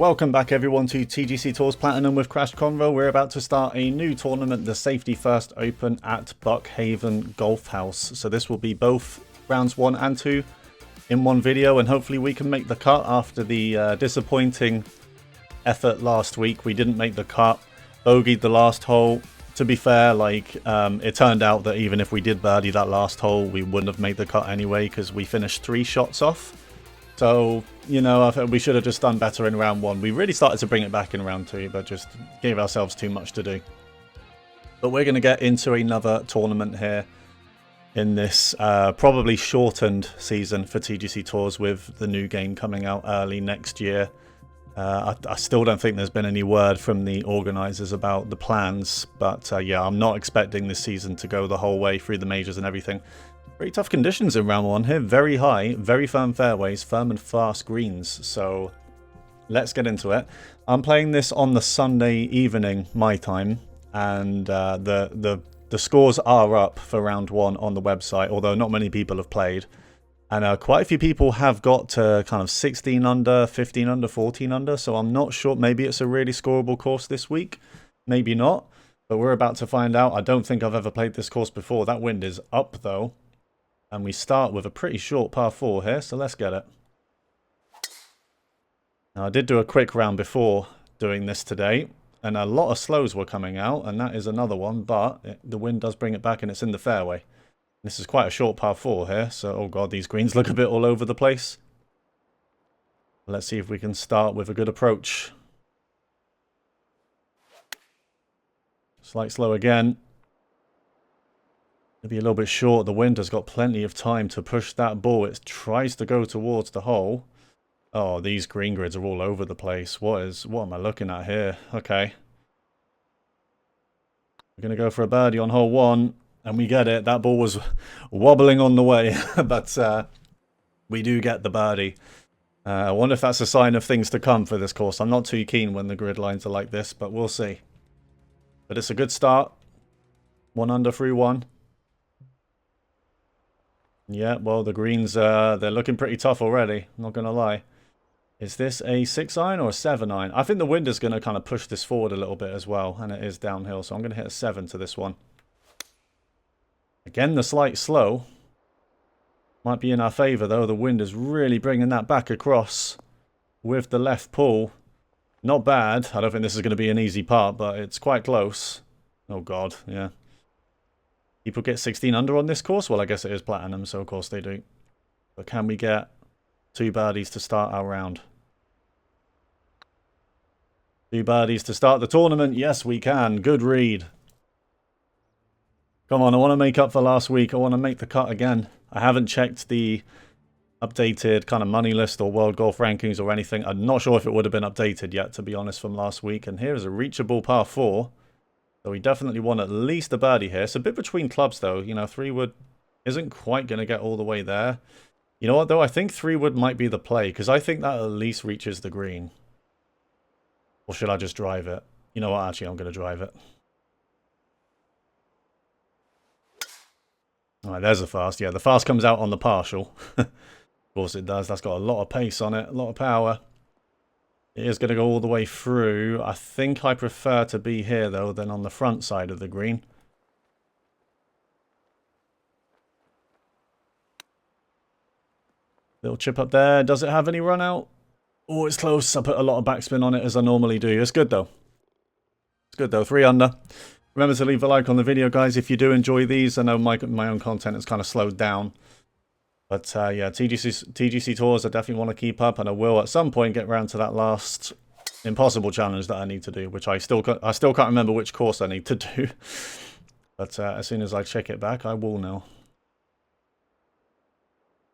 Welcome back everyone to TGC Tours Platinum with Crash Convo. We're about to start a new tournament, the Safety First Open at Buckhaven Golf House. So this will be both rounds 1 and 2 in one video, and hopefully we can make the cut after the disappointing effort last week. We didn't make the cut, bogeyed the last hole. To be fair, it turned out that even if we did birdie that last hole, we wouldn't have made the cut anyway because we finished 3 shots off. So, you know, I think we should have just done better in round 1. We really started to bring it back in round 2, but just gave ourselves too much to do. But we're going to get into another tournament here in this probably shortened season for TGC Tours with the new game coming out early next year. I still don't think there's been any word from the organisers about the plans, but yeah, I'm not expecting this season to go the whole way through the majors and everything. Pretty tough conditions in round 1 here. Very high, very firm fairways, firm and fast greens. So let's get into it. I'm playing this on the Sunday evening, my time, and the scores are up for round 1 on the website, although not many people have played. And quite a few people have got to kind of 16 under, 15 under, 14 under. So I'm not sure. Maybe it's a really scoreable course this week. Maybe not. But we're about to find out. I don't think I've ever played this course before. That wind is up, though. And we start with a pretty short par 4 here. So let's get it. Now, I did do a quick round before doing this today. And a lot of slows were coming out. And that is another one. But the wind does bring it back and it's in the fairway. This is quite a short par 4 here, so oh god, these greens look a bit all over the place. Let's see if we can start with a good approach. Slight slow again. Maybe a little bit short. The wind has got plenty of time to push that ball. It tries to go towards the hole. Oh, these green grids are all over the place. What am I looking at here? Okay. We're going to go for a birdie on hole 1. And we get it. That ball was wobbling on the way. But we do get the birdie. I wonder if that's a sign of things to come for this course. I'm not too keen when the grid lines are like this, but we'll see. But it's a good start. 1 under through 1. Yeah, well, the greens, they're looking pretty tough already. Not going to lie. Is this a 6-iron or a 7-iron? I think the wind is going to kind of push this forward a little bit as well. And it is downhill. So I'm going to hit a 7 to this one. Again, the slight slow might be in our favour, though. The wind is really bringing that back across with the left pull. Not bad. I don't think this is going to be an easy part, but it's quite close. Oh, God, yeah. People get 16 under on this course? Well, I guess it is platinum, so of course they do. But can we get 2 birdies to start our round? 2 birdies to start the tournament? Yes, we can. Good read. Come on, I want to make up for last week. I want to make the cut again. I haven't checked the updated kind of money list or world golf rankings or anything. I'm not sure if it would have been updated yet, to be honest, from last week. And here is a reachable par 4. So we definitely want at least a birdie here. It's a bit between clubs, though. You know, 3-wood isn't quite going to get all the way there. You know what, though? I think 3-wood might be the play, because I think that at least reaches the green. Or should I just drive it? You know what? Actually, I'm going to drive it. Alright, there's the fast. Yeah, the fast comes out on the partial. Of course it does. That's got a lot of pace on it, a lot of power. It is going to go all the way through. I think I prefer to be here, though, than on the front side of the green. Little chip up there. Does it have any run out? Oh, it's close. I put a lot of backspin on it, as I normally do. It's good, though. It's good, though. 3 under. Remember to leave a like on the video, guys, if you do enjoy these. I know my own content is kind of slowed down. But, yeah, TGC Tours I definitely want to keep up. And I will, at some point, get around to that last impossible challenge that I need to do. Which I still can't remember which course I need to do. But as soon as I check it back, I will know.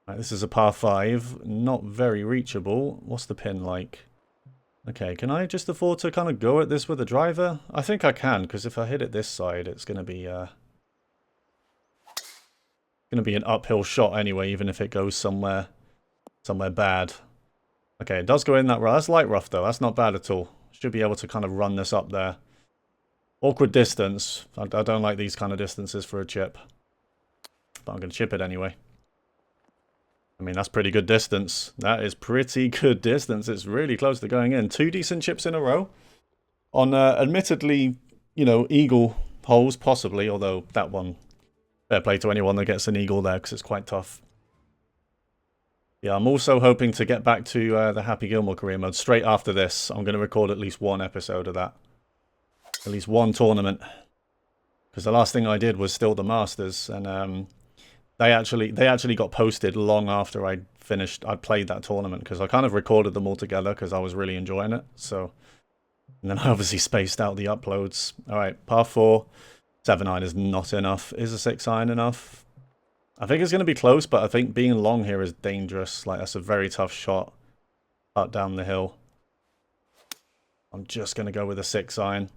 Right, this is a par 5. Not very reachable. What's the pin like? Okay, can I just afford to kind of go at this with a driver? I think I can, because if I hit it this side, it's going to be an uphill shot anyway, even if it goes somewhere bad. Okay, it does go in that rough. That's light rough, though. That's not bad at all. Should be able to kind of run this up there. Awkward distance. I don't like these kind of distances for a chip. But I'm going to chip it anyway. I mean, that's pretty good distance. That is pretty good distance. It's really close to going in. 2 decent chips in a row. On admittedly, you know, eagle holes, possibly. Although that one, fair play to anyone that gets an eagle there, because it's quite tough. Yeah, I'm also hoping to get back to the Happy Gilmore career mode. Straight after this, I'm going to record at least one episode of that. At least one tournament. Because the last thing I did was still the Masters. And they actually got posted long after I'd played that tournament. Because I kind of recorded them all together because I was really enjoying it. So, and then I obviously spaced out the uploads. Alright, par 4. 7-iron is not enough. Is a 6-iron enough? I think it's going to be close, but I think being long here is dangerous. Like, that's a very tough shot. Up down the hill. I'm just going to go with a 6-iron.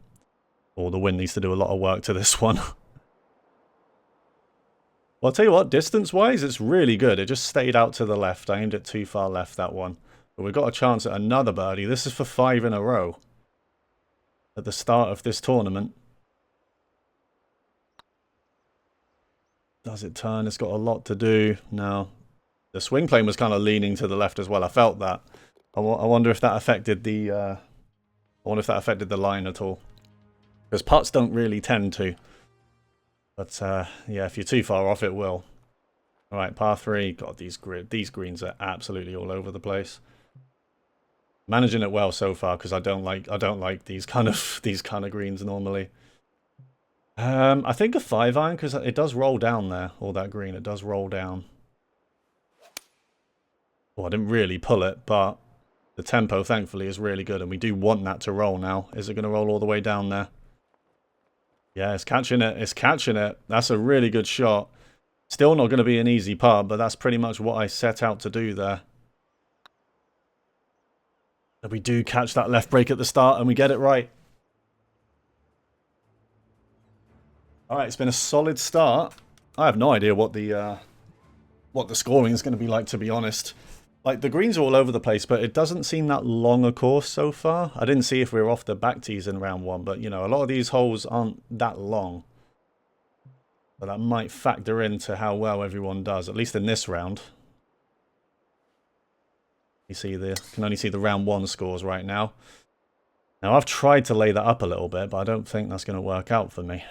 Oh, the wind needs to do a lot of work to this one. Well, I'll tell you what, distance-wise, it's really good. It just stayed out to the left. I aimed it too far left, that one. But we've got a chance at another birdie. This is for 5 in a row. At the start of this tournament. Does it turn? It's got a lot to do. No. The swing plane was kind of leaning to the left as well. I felt that. I wonder if that affected the... I wonder if that affected the line at all. Because putts don't really tend to. But, yeah, if you're too far off, it will. Alright, par 3. God, these greens are absolutely all over the place. Managing it well so far, because I don't like these kind of greens normally. I think a 5-iron, because it does roll down there, all that green. It does roll down. Well, I didn't really pull it, but the tempo, thankfully, is really good, and we do want that to roll now. Is it going to roll all the way down there? Yeah, it's catching it. It's catching it. That's a really good shot. Still not going to be an easy putt, but that's pretty much what I set out to do there. And we do catch that left break at the start, and we get it right. Alright, it's been a solid start. I have no idea what the scoring is going to be like, to be honest. Like, the greens are all over the place, but it doesn't seem that long a course so far. I didn't see if we were off the back tees in round 1, but, you know, a lot of these holes aren't that long. But that might factor into how well everyone does, at least in this round. You can only see the round 1 scores right now. Now, I've tried to lay that up a little bit, but I don't think that's going to work out for me.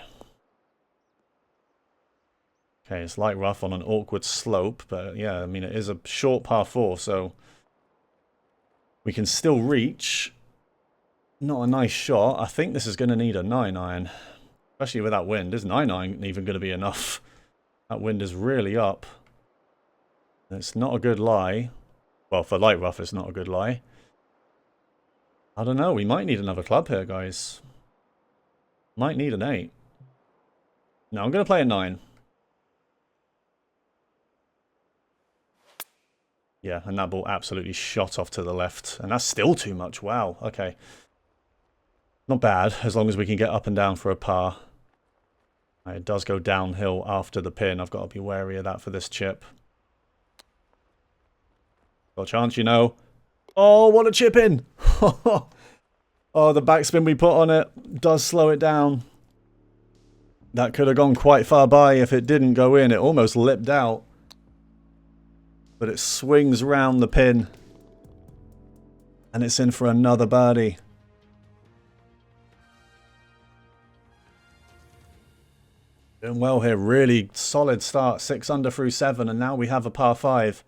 Okay, it's light rough on an awkward slope, but yeah, I mean, it is a short par 4, so we can still reach. Not a nice shot. I think this is going to need a 9-iron, especially with that wind. Is 9-iron even going to be enough? That wind is really up. It's not a good lie. Well, for light rough, it's not a good lie. I don't know. We might need another club here, guys. Might need an 8. No, I'm going to play a 9. Yeah, and that ball absolutely shot off to the left. And that's still too much. Wow, okay. Not bad, as long as we can get up and down for a par. It does go downhill after the pin. I've got to be wary of that for this chip. Got a chance, you know. Oh, what a chip in! Oh, the backspin we put on it does slow it down. That could have gone quite far by if it didn't go in. It almost lipped out. But it swings round the pin. And it's in for another birdie. Doing well here. Really solid start. 6 under through 7. And now we have a par 5.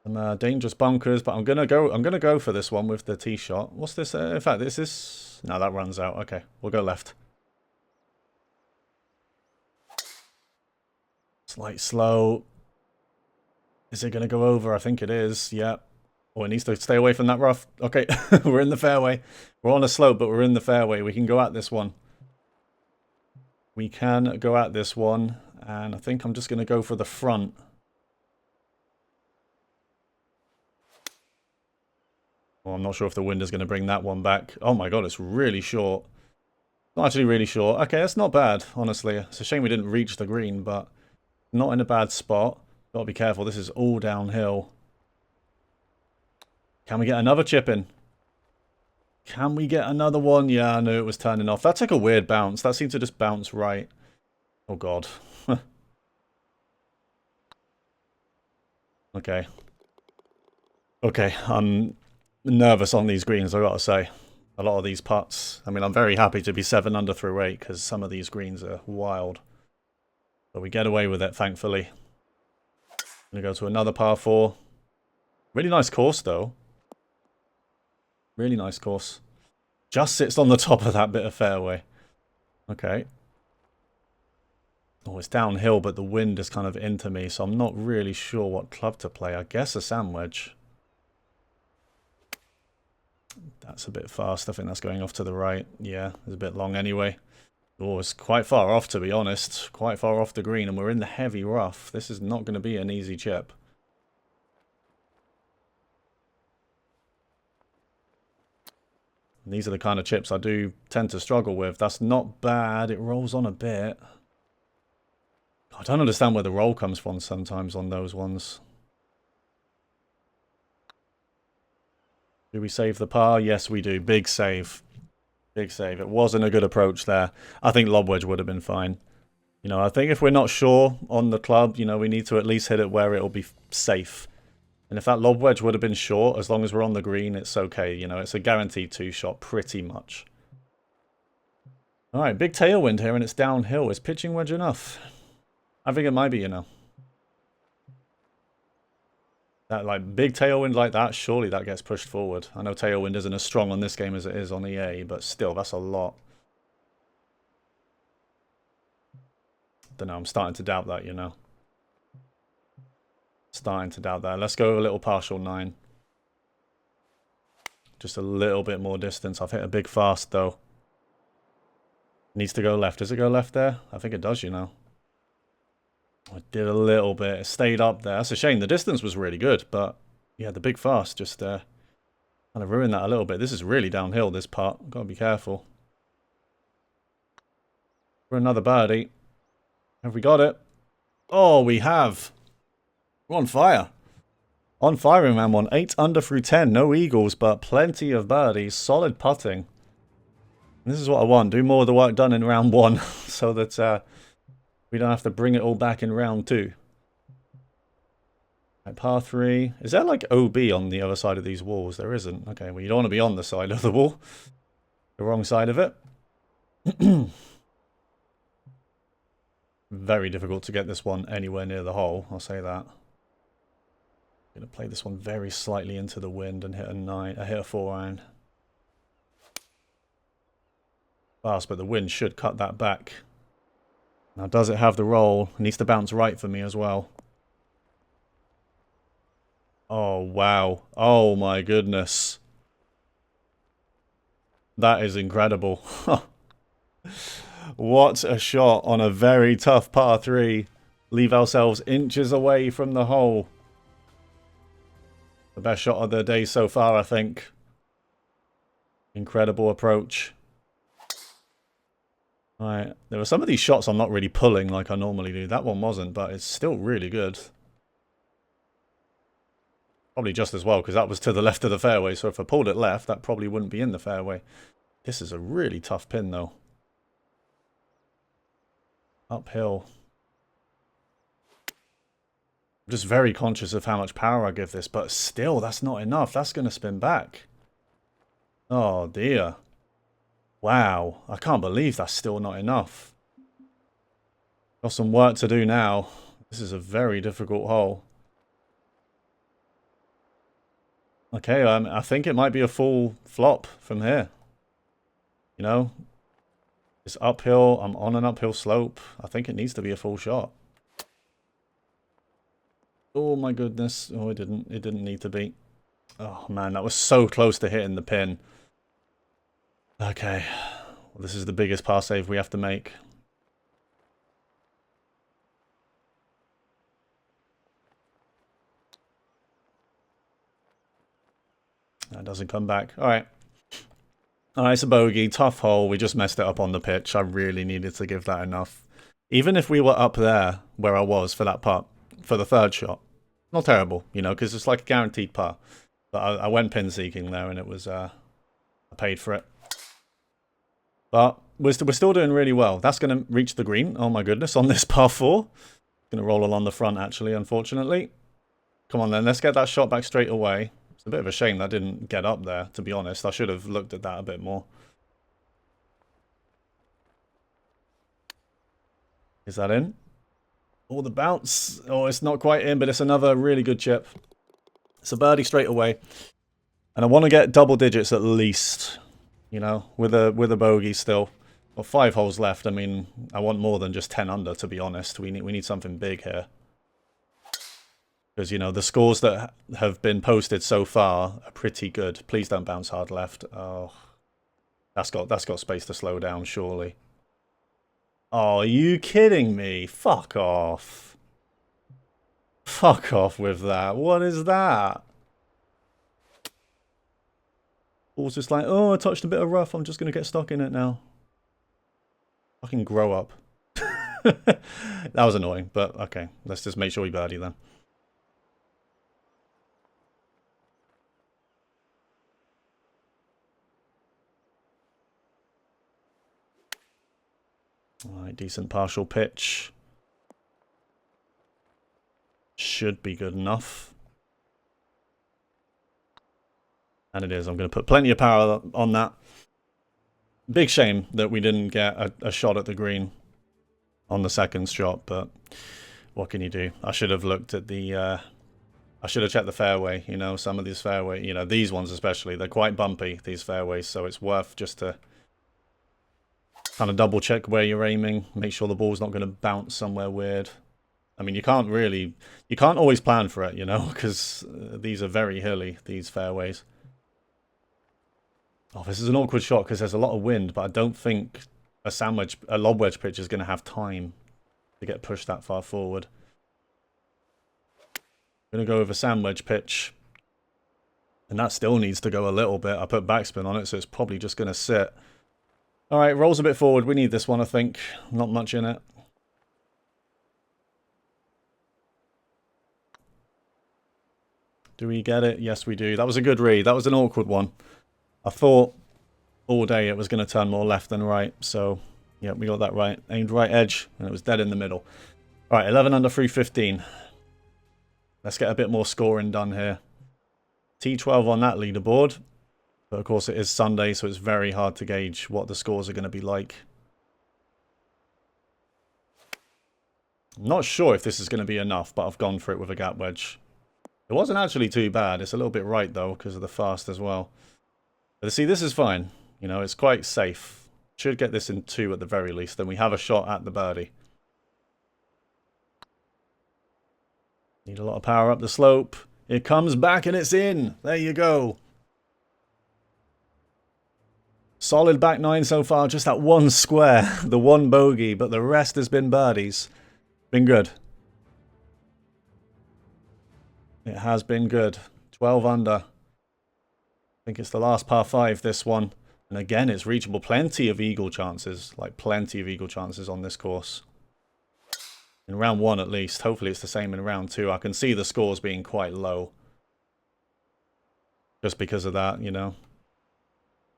Some dangerous bunkers. But I'm gonna go for this one with the tee shot. What's this? In fact, this is... No, that runs out. Okay, we'll go left. Slight slow. Is it going to go over? I think it is. Yeah. Oh, it needs to stay away from that rough. Okay, we're in the fairway. We're on a slope, but we're in the fairway. We can go at this one. We can go at this one. And I think I'm just going to go for the front. Well, I'm not sure if the wind is going to bring that one back. Oh my god, it's really short. Not actually really short. Okay, that's not bad, honestly. It's a shame we didn't reach the green, but not in a bad spot. Gotta be careful, this is all downhill. Can we get another chip in? Can we get another one? Yeah, I knew it was turning off. That took a weird bounce. That seemed to just bounce right. Oh god. Okay. Okay, I'm nervous on these greens, I gotta say. A lot of these putts. I mean, I'm very happy to be 7 under through 8 because some of these greens are wild. But we get away with it, thankfully. I'm gonna go to another par 4. Really nice course, though. Really nice course. Just sits on the top of that bit of fairway. Okay. Oh, it's downhill, but the wind is kind of into me, so I'm not really sure what club to play. I guess a sand wedge. That's a bit fast. I think that's going off to the right. Yeah, it's a bit long anyway. Oh, it's quite far off, to be honest. Quite far off the green, and we're in the heavy rough. This is not going to be an easy chip. And these are the kind of chips I do tend to struggle with. That's not bad. It rolls on a bit. I don't understand where the roll comes from sometimes on those ones. Do we save the par? Yes, we do. Big save. Big save. It wasn't a good approach there. I think lob wedge would have been fine. You know, I think if we're not sure on the club, you know, we need to at least hit it where it'll be safe. And if that lob wedge would have been short, as long as we're on the green, it's okay. You know, it's a guaranteed 2-shot pretty much. All right, big tailwind here, and it's downhill. Is pitching wedge enough? I think it might be, you know. That, like, big tailwind like that, surely that gets pushed forward. I know tailwind isn't as strong on this game as it is on EA, but still, that's a lot. Don't know, I'm starting to doubt that, you know. Starting to doubt that. Let's go a little partial 9. Just a little bit more distance. I've hit a big fast, though. Needs to go left. Does it go left there? I think it does, you know. I did a little bit. It stayed up there. That's a shame. The distance was really good, but yeah, the big fast just kind of ruined that a little bit. This is really downhill, this part. Got to be careful. For another birdie. Have we got it? Oh, we have. We're on fire. On fire in round 1. 8 under through 10. No eagles, but plenty of birdies. Solid putting. This is what I want. Do more of the work done in round 1 so that we don't have to bring it all back in round 2. Right, par 3. Is there like OB on the other side of these walls? There isn't. Okay, well, you don't want to be on the side of the wall. The wrong side of it. Very difficult to get this one anywhere near the hole. I'll say that. I'm going to play this one very slightly into the wind and hit a 9. I hit a 4-iron. Fast, but the wind should cut that back. Now, does it have the roll? It needs to bounce right for me as well. Oh, wow. Oh, my goodness. That is incredible. What a shot on a very tough par 3. Leave ourselves inches away from the hole. The best shot of the day so far, I think. Incredible approach. Right, there were some of these shots I'm not really pulling like I normally do. That one wasn't, but it's still really good. Probably just as well, because that was to the left of the fairway, so if I pulled it left, that probably wouldn't be in the fairway. This is a really tough pin, though. Uphill. I'm just very conscious of how much power I give this, but still, that's not enough. That's going to spin back. Oh, dear. Wow, I can't believe that's still not enough. Got some work to do now. This is a very difficult hole. Okay, I think it might be a full flop from here. You know, it's uphill. I'm on an uphill slope. I think it needs to be a full shot. Oh my goodness. Oh, it didn't need to be. Oh man, that was so close to hitting the pin. Okay, well, this is the biggest par save we have to make. That doesn't come back. Alright. Alright, it's a bogey. Tough hole. We just messed it up on the pitch. I really needed to give that enough. Even if we were up there, where I was for that putt, for the 3rd shot. Not terrible, you know, because it's like a guaranteed par. But I went pin seeking there, and it was, I paid for it. But we're still doing really well. That's going to reach the green. Oh my goodness, on this par 4. Going to roll along the front, actually, unfortunately. Come on then, let's get that shot back straight away. It's a bit of a shame that didn't get up there, to be honest. I should have looked at that a bit more. Is that in? Oh, the bounce. Oh, it's not quite in, but it's another really good chip. It's a birdie straight away. And I want to get double digits at least, you know, with a bogey still. Well, 5 holes left. I mean, I want more than just 10 under, to be honest. We need something big here. Because, you know, the scores that have been posted so far are pretty good. Please don't bounce hard left. Oh, that's got space to slow down, surely. Oh, are you kidding me? Fuck off. Fuck off with that. What is that? Ball's just like, oh, I touched a bit of rough. I'm just going to get stuck in it now. Fucking grow up. That was annoying, but okay. Let's just make sure we birdie then. Alright, decent partial pitch. Should be good enough. And it is. I'm going to put plenty of power on that. Big shame that we didn't get a shot at the green on the second shot, but what can you do? I should have looked at the... I should have checked the fairway, you know, some of these fairway, you know, these ones especially, they're quite bumpy, these fairways, so it's worth just to kind of double check where you're aiming, make sure the ball's not going to bounce somewhere weird. I mean, you can't always plan for it, you know, because these are very hilly, these fairways. Oh, this is an awkward shot because there's a lot of wind, but I don't think a lob wedge pitch is going to have time to get pushed that far forward. I'm going to go with a sand wedge pitch. And that still needs to go a little bit. I put backspin on it, so it's probably just going to sit. Alright, rolls a bit forward. We need this one, I think. Not much in it. Do we get it? Yes, we do. That was a good read. That was an awkward one. I thought all day it was going to turn more left than right. So, yeah, we got that right. Aimed right edge, and it was dead in the middle. Alright, 11 under 315. Let's get a bit more scoring done here. T12 on that leaderboard. But of course it is Sunday, so it's very hard to gauge what the scores are going to be like. I'm not sure if this is going to be enough, but I've gone for it with a gap wedge. It wasn't actually too bad. It's a little bit right, though, because of the fast as well. But see, this is fine. You know, it's quite safe. Should get this in 2 at the very least. Then we have a shot at the birdie. Need a lot of power up the slope. It comes back and it's in. There you go. Solid back 9 so far. Just that one square. The one bogey. But the rest has been birdies. Been good. It has been good. 12 under. I think it's the last par 5, this one. And again, it's reachable. Plenty of eagle chances. Like, plenty of eagle chances on this course. In round 1 at least. Hopefully it's the same in round 2. I can see the scores being quite low. Just because of that, you know.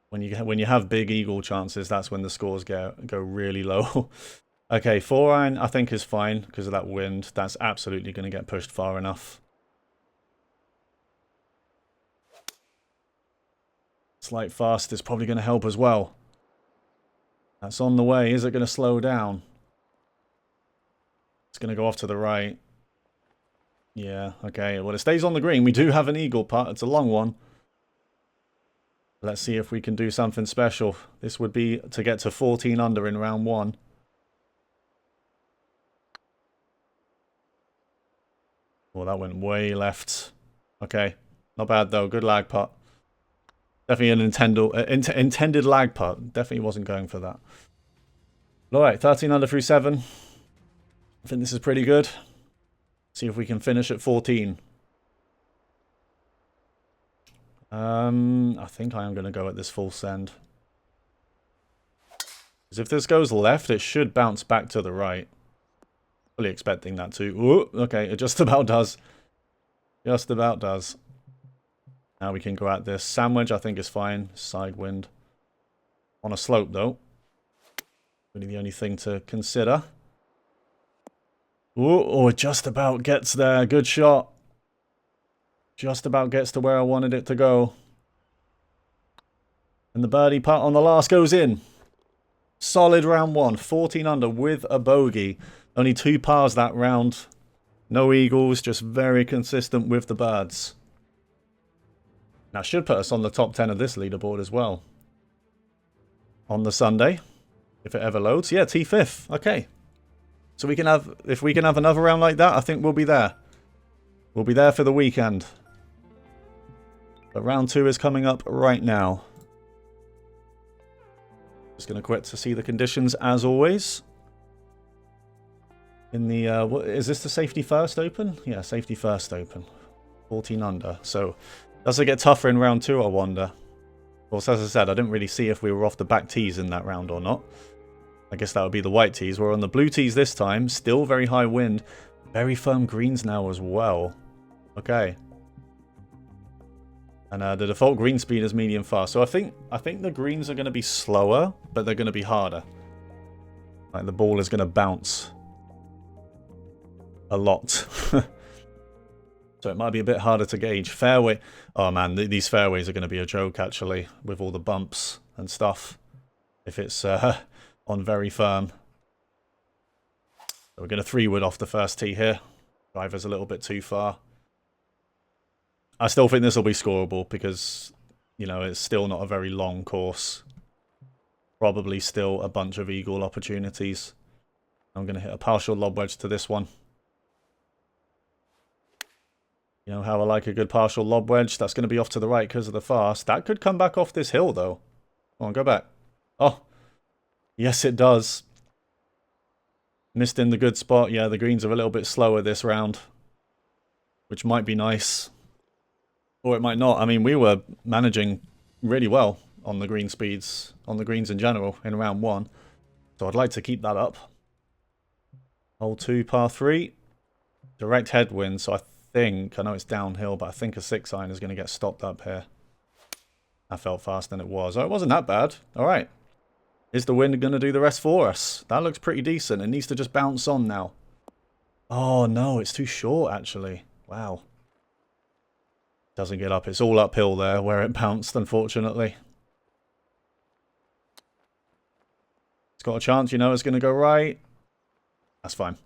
When you have big eagle chances, that's when the scores go really low. Okay, 4-iron I think is fine because of that wind. That's absolutely going to get pushed far enough. Slight fast is probably going to help as well. That's on the way. Is it going to slow down? It's going to go off to the right. Yeah, okay. Well, it stays on the green. We do have an eagle putt. It's a long one. Let's see if we can do something special. This would be to get to 14 under in round 1. Oh, that went way left. Okay. Not bad, though. Good lag putt. Definitely an intended lag putt. Definitely wasn't going for that. Alright, 13 under through 7. I think this is pretty good. See if we can finish at 14. I think I am going to go at this full send. Because if this goes left, it should bounce back to the right. Fully expecting that too. Ooh, okay, it just about does. Just about does. Now we can go at this. Sandwich, I think, is fine. Side wind. On a slope, though. Really the only thing to consider. Ooh, oh, it just about gets there. Good shot. Just about gets to where I wanted it to go. And the birdie putt on the last goes in. Solid round one. 14 under with a bogey. Only 2 pars that round. No eagles, just very consistent with the birds. That should put us on the top 10 of this leaderboard as well. On the Sunday. If it ever loads. Yeah, T5th. Okay. So we can have, if we can have another round like that, I think we'll be there. We'll be there for the weekend. But round 2 is coming up right now. Just going to quit to see the conditions as always. In the, what, is this the safety first open? Yeah, safety first open. 14 under. So, does it get tougher in round 2, I wonder? Of course, as I said, I didn't really see if we were off the back tees in that round or not. I guess that would be the white tees. We're on the blue tees this time. Still very high wind. Very firm greens now as well. Okay. And the default green speed is medium fast. So I think the greens are going to be slower, but they're going to be harder. Like the ball is going to bounce a lot. So it might be a bit harder to gauge. Fairway. Oh man, these fairways are going to be a joke actually, with all the bumps and stuff. If it's on very firm. So we're going to 3-wood off the first tee here. Driver's a little bit too far. I still think this will be scoreable because, you know, it's still not a very long course. Probably still a bunch of eagle opportunities. I'm going to hit a partial lob wedge to this one. You know how I like a good partial lob wedge? That's going to be off to the right because of the fast. That could come back off this hill, though. Come on, go back. Oh, yes, it does. Missed in the good spot. Yeah, the greens are a little bit slower this round, which might be nice. Or it might not. I mean, we were managing really well on the green speeds, on the greens in general, in round 1. So I'd like to keep that up. Hole 2, par 3. Direct headwind, so I know it's downhill, but I think a 6-iron is going to get stopped up here. I felt faster than it was. Oh, it wasn't that bad. All right. Is the wind going to do the rest for us? That looks pretty decent. It needs to just bounce on now. Oh, no, it's too short, actually. Wow. Doesn't get up. It's all uphill there where it bounced, unfortunately. It's got a chance, you know, it's going to go right. That's fine.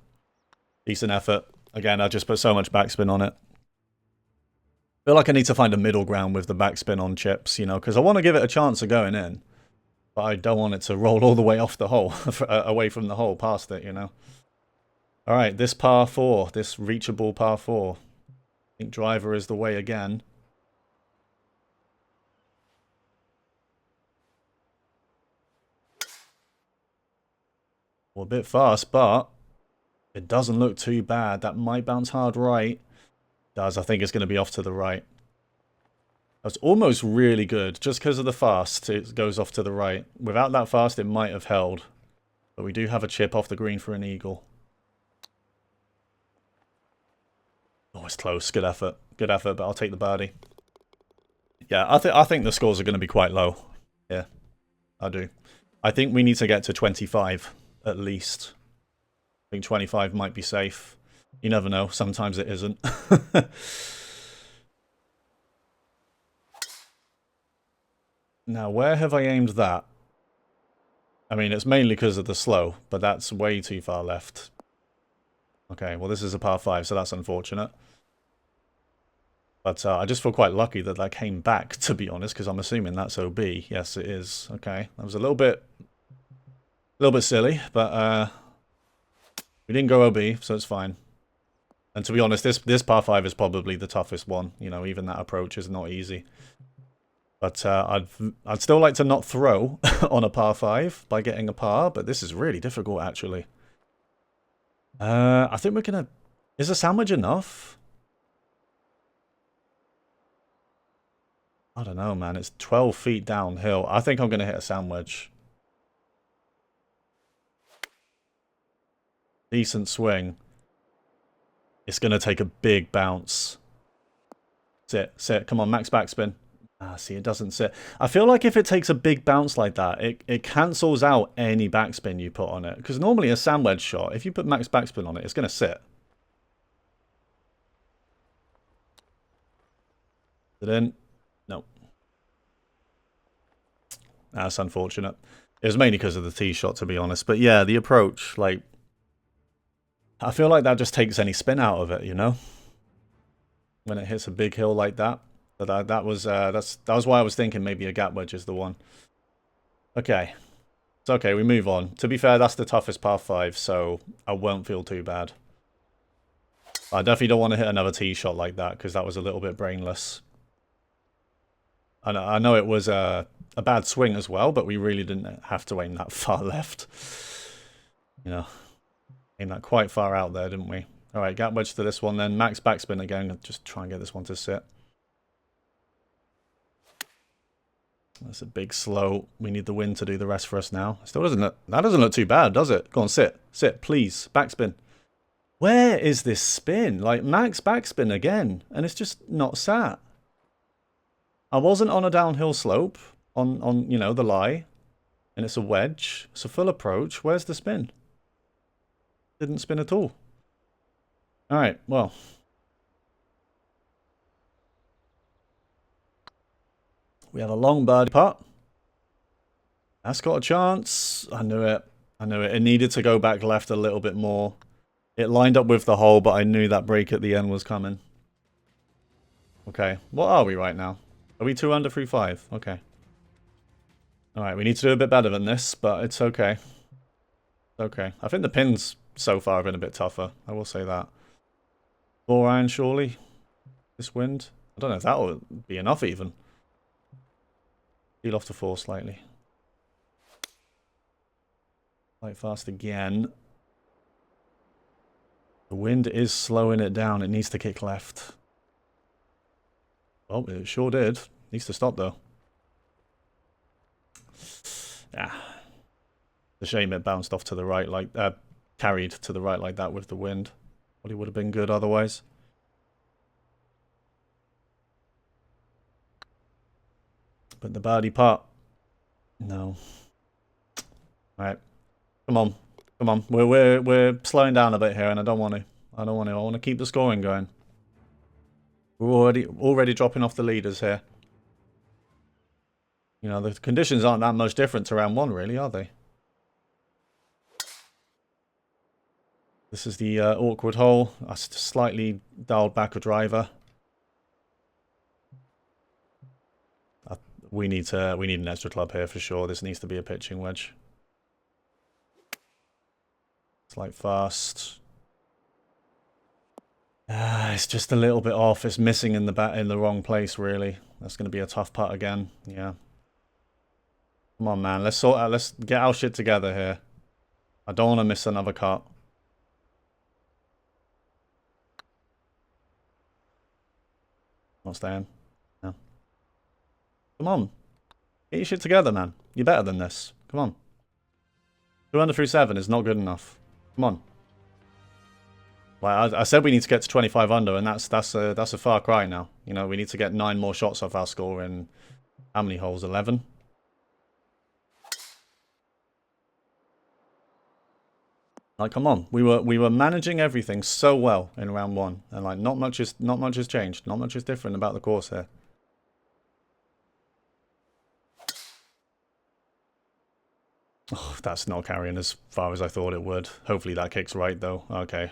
Decent effort. Again, I just put so much backspin on it. I feel like I need to find a middle ground with the backspin on chips, you know, because I want to give it a chance of going in. But I don't want it to roll all the way off the hole, away from the hole, past it, you know. All right, this par 4, this reachable par 4. I think driver is the way again. Well, a bit fast, but it doesn't look too bad. That might bounce hard right. It does. I think it's going to be off to the right. That's almost really good. Just because of the fast, it goes off to the right. Without that fast, it might have held. But we do have a chip off the green for an eagle. Oh, it's close. Good effort. Good effort, but I'll take the birdie. Yeah, I think the scores are going to be quite low. Yeah, I do. I think we need to get to 25, at least. I think 25 might be safe. You never know. Sometimes it isn't. Now, where have I aimed that? I mean, it's mainly because of the slow, but that's way too far left. Okay, well, this is a par 5, so that's unfortunate. But I just feel quite lucky that that came back, to be honest, because I'm assuming that's OB. Yes, it is. Okay, that was a little bit silly, but we didn't go OB, so it's fine. And to be honest, this par 5 is probably the toughest one. You know, even that approach is not easy. But I'd still like to not throw on a par 5 by getting a par, but this is really difficult, actually. I think we're going to... Is a sandwich enough? I don't know, man. It's 12 feet downhill. I think I'm going to hit a sandwich. Decent swing. It's going to take a big bounce. Sit, sit. Come on, max backspin. Ah, see, it doesn't sit. I feel like if it takes a big bounce like that, it cancels out any backspin you put on it. Because normally a sandwich shot, if you put max backspin on it, it's going to sit. it in? No. That's unfortunate. It was mainly because of the tee shot, to be honest. But yeah, the approach, like, I feel like that just takes any spin out of it, you know? When it hits a big hill like that. But that was why I was thinking maybe a gap wedge is the one. Okay. It's okay, we move on. To be fair, that's the toughest par 5, so I won't feel too bad. I definitely don't want to hit another tee shot like that, because that was a little bit brainless. I know it was a bad swing as well, but we really didn't have to aim that far left. You know, aim that quite far out there, didn't we? Alright, gap wedge to this one then. Max backspin again. Just try and get this one to sit. That's a big slow. We need the wind to do the rest for us now. Still doesn't look, that doesn't look too bad, does it? Go on, sit. Sit, please. Backspin. Where is this spin? Like, max backspin again. And it's just not sat. I wasn't on a downhill slope on you know, the lie. And it's a wedge. It's a full approach. Where's the spin? Didn't spin at all. Alright, well. We have a long birdie putt. That's got a chance. I knew it. I knew it. It needed to go back left a little bit more. It lined up with the hole, but I knew that break at the end was coming. Okay, what are we right now? Are we 2 under through 5? Okay. Alright, we need to do a bit better than this, but it's okay. It's okay. I think the pins so far have been a bit tougher. I will say that. 4 iron, surely? This wind? I don't know if that would be enough even. Feel off to 4 slightly. Light fast again. The wind is slowing it down. It needs to kick left. Oh, it sure did. Needs to stop though. Yeah. It's a shame it bounced off to the right, like carried to the right like that with the wind. Probably would have been good otherwise. But the birdie putt. No. Alright. Come on. Come on. We're slowing down a bit here and I don't want to. I want to keep the scoring going. We're already dropping off the leaders here. You know, the conditions aren't that much different to round 1 really, are they? This is the awkward hole. I slightly dialed back a driver. We need an extra club here for sure. This needs to be a pitching wedge. Slight fast. It's just a little bit off. It's missing in the wrong place really. That's going to be a tough putt again. Yeah. Come on, man. Let's sort out. Let's get our shit together here. I don't want to miss another cut. Not staying. No. Come on. Get your shit together, man. You're better than this. Come on. 2 under through 7 is not good enough. Come on. Like I said, we need to get to 25 under, and that's a far cry now. You know, we need to get 9 more shots off our score in how many holes? 11. Like, come on. We were managing everything so well in round 1, and like not much has changed. Not much is different about the course here. Oh, that's not carrying as far as I thought it would. Hopefully that kicks right though. Okay.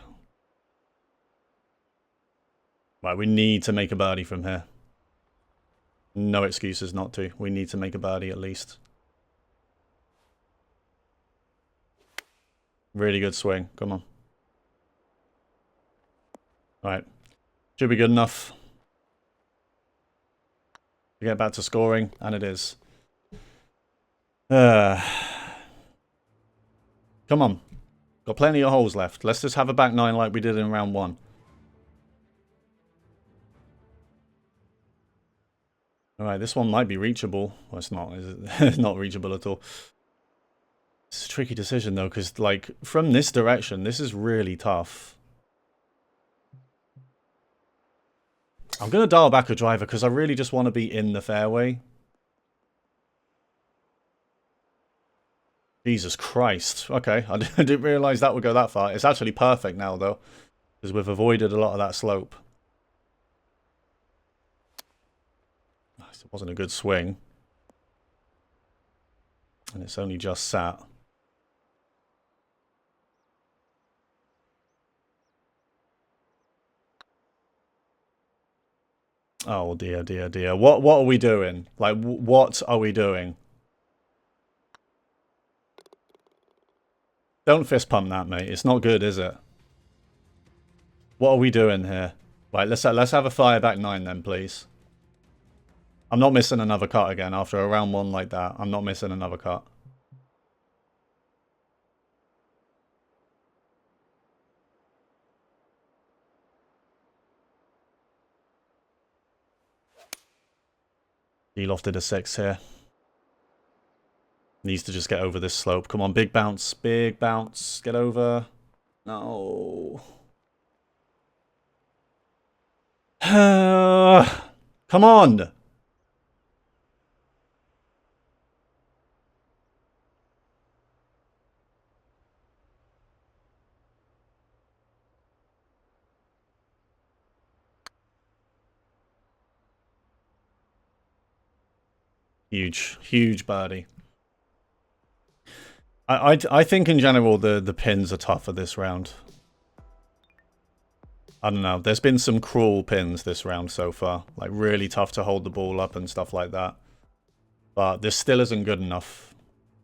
Right, we need to make a birdie from here. No excuses not to. We need to make a birdie at least. Really good swing. Come on. Right. Should be good enough to get back to scoring, and it is. Come on. Got plenty of holes left. Let's just have a back 9 like we did in round 1. Alright, this one might be reachable. Well, it's not, is it? It's not reachable at all. It's a tricky decision, though, because, like, from this direction, this is really tough. I'm going to dial back a driver, because I really just want to be in the fairway. Jesus Christ. Okay, I didn't realise that would go that far. It's actually perfect now, though, because we've avoided a lot of that slope. It wasn't a good swing. And it's only just sat. Oh dear, dear, dear. What are we doing? Like, what are we doing? Don't fist pump that, mate. It's not good, is it? What are we doing here? Right, let's have a fire back 9 then, please. I'm not missing another cut again after a round 1 like that. I'm not missing another cut. He lofted a 6 here. Needs to just get over this slope. Come on, big bounce. Big bounce. Get over. No. Come on. Huge, huge birdie. I think in general the pins are tougher this round. I don't know. There's been some cruel pins this round so far. Like, really tough to hold the ball up and stuff like that. But this still isn't good enough.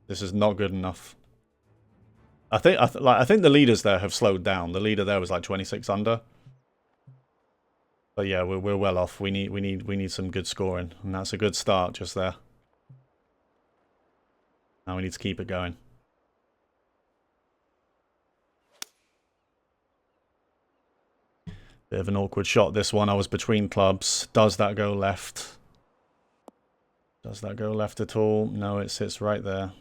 This is not good enough. I think the leaders there have slowed down. The leader there was like 26 under. But yeah, we're well off. We need some good scoring, and that's a good start just there. Now we need to keep it going. Bit of an awkward shot, this one. I was between clubs. Does that go left? Does that go left at all? No, it sits right there.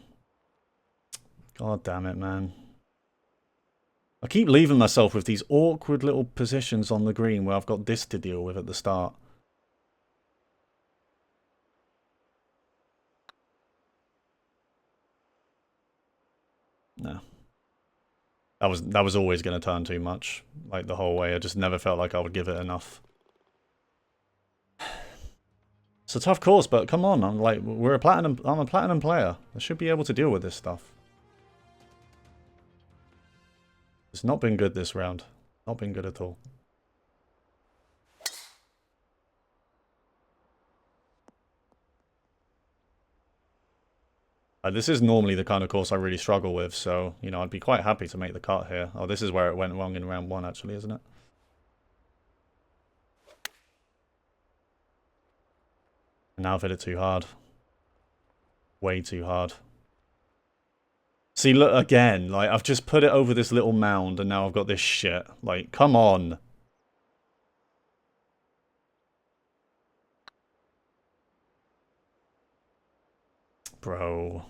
God damn it, man. I keep leaving myself with these awkward little positions on the green where I've got this to deal with at the start. No. That was always going to turn too much, like the whole way. I just never felt like I would give it enough. It's a tough course, but come on, I'm a platinum player. I should be able to deal with this stuff. It's not been good this round. Not been good at all. This is normally the kind of course I really struggle with, so, you know, I'd be quite happy to make the cut here. Oh, this is where it went wrong in round 1, actually, isn't it? Now I've hit it too hard. Way too hard. See, look, again, like, I've just put it over this little mound, and now I've got this shit. Like, come on. Bro.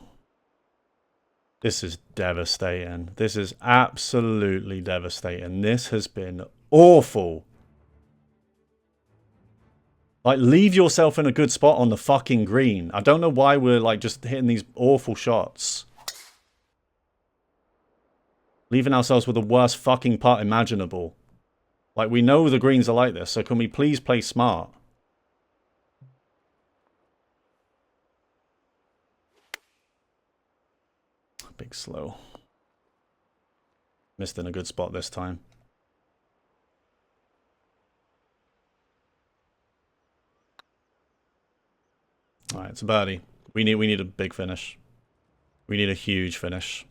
This is devastating. This is absolutely devastating. This has been awful. Like, leave yourself in a good spot on the fucking green. I don't know why we're, like, just hitting these awful shots. Leaving ourselves with the worst fucking putt imaginable. Like, we know the greens are like this, so can we please play smart? Big slow. Missed in a good spot this time. Alright, it's a birdie. We need a big finish. We need a huge finish.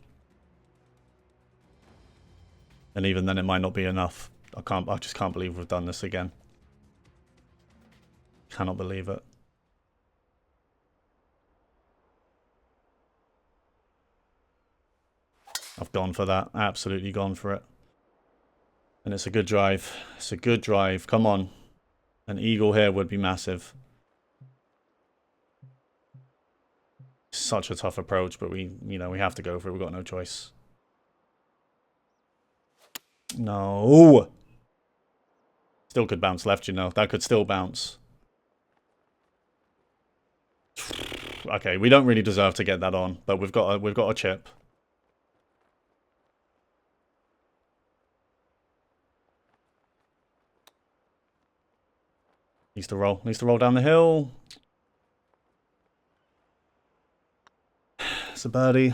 And even then it might not be enough. I just can't believe we've done this again. Cannot believe it. I've gone for that. Absolutely gone for it. And it's a good drive. It's a good drive. Come on. An eagle here would be massive. Such a tough approach, but we have to go for it. We've got no choice. No. Still could bounce left, you know. That could still bounce. Okay, we don't really deserve to get that on, but we've got a chip. Needs to roll down the hill. It's a birdie.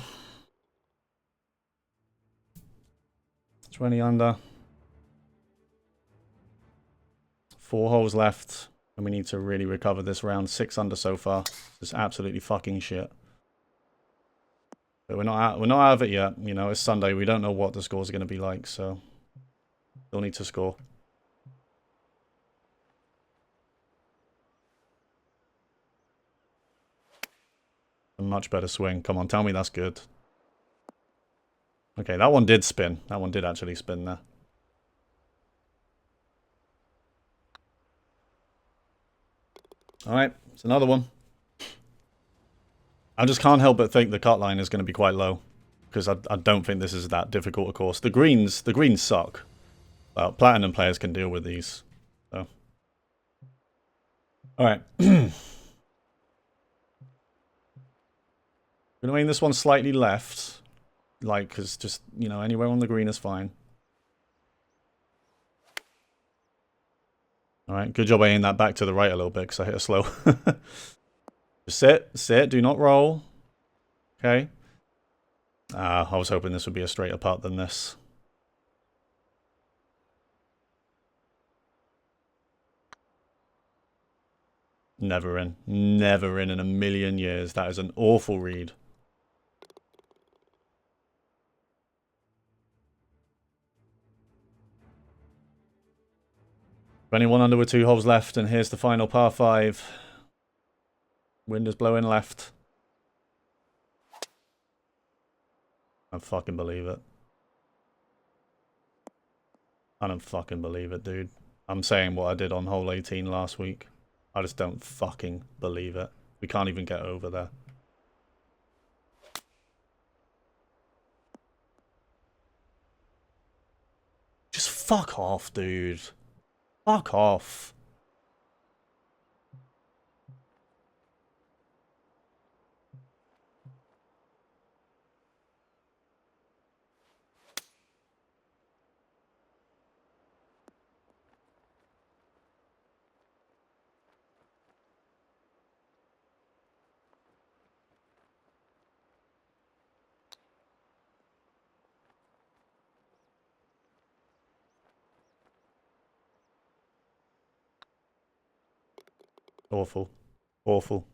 20 under. 4 holes left. And we need to really recover this round. 6 under so far. It's absolutely fucking shit. But we're not out of it yet. You know, it's Sunday. We don't know what the scores are going to be like, so still need to score. A much better swing. Come on, tell me that's good. Okay, that one did spin. That one did actually spin there. Alright, it's another one. I just can't help but think the cut line is going to be quite low. Because I don't think this is that difficult a course. The greens suck. Well, Platinum players can deal with these. So. Alright. I'm going to aim this one slightly left. Like, because just, you know, anywhere on the green is fine. Alright, good job aiming that back to the right a little bit because I hit it slow. Just sit, do not roll. Okay. I was hoping this would be a straighter putt than this. Never in. Never in a million years. That is an awful read. 21 under with 2 holes left, and here's the final par 5. Wind is blowing left. I don't fucking believe it. I don't fucking believe it, dude. I'm saying what I did on hole 18 last week. I just don't fucking believe it. We can't even get over there. Just fuck off, dude. Fuck off. Awful. Awful.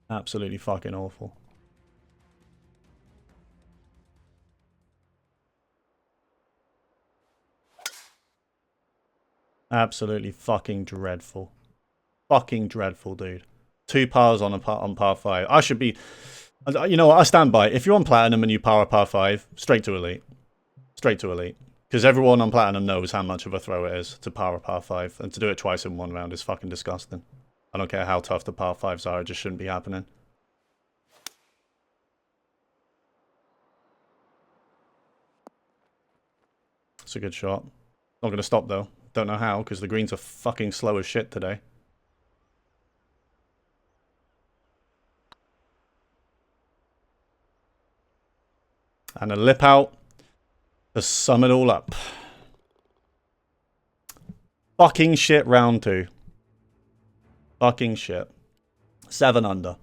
Absolutely fucking awful. Absolutely fucking dreadful. Fucking dreadful, dude. 2 pars on par 5. I should be... You know what? I stand by it. If you're on Platinum and you par a par 5, straight to Elite. Straight to Elite. Because everyone on Platinum knows how much of a throw it is to par a par 5. And to do it twice in one round is fucking disgusting. I don't care how tough the par 5s are, it just shouldn't be happening. It's a good shot. Not going to stop though. Don't know how, because the greens are fucking slow as shit today. And a lip out to sum it all up. Fucking shit round 2. Fucking shit. 7 under.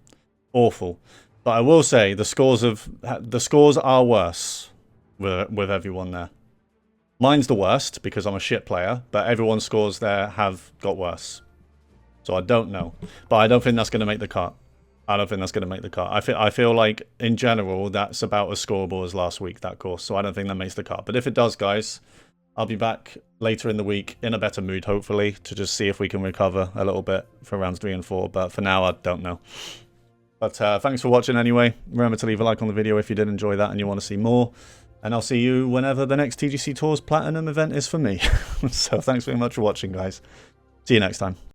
Awful. But I will say the scores are worse with everyone there. Mine's the worst because I'm a shit player, but everyone's scores there have got worse. So I don't know. But I don't think that's going to make the cut. I don't think that's going to make the cut. I feel like, in general, that's about as scoreable as last week, that course. So I don't think that makes the cut. But if it does, guys, I'll be back later in the week in a better mood, hopefully, to just see if we can recover a little bit for rounds 3 and 4. But for now, I don't know. But thanks for watching anyway. Remember to leave a like on the video if you did enjoy that and you want to see more. And I'll see you whenever the next TGC Tours Platinum event is for me. So thanks very much for watching, guys. See you next time.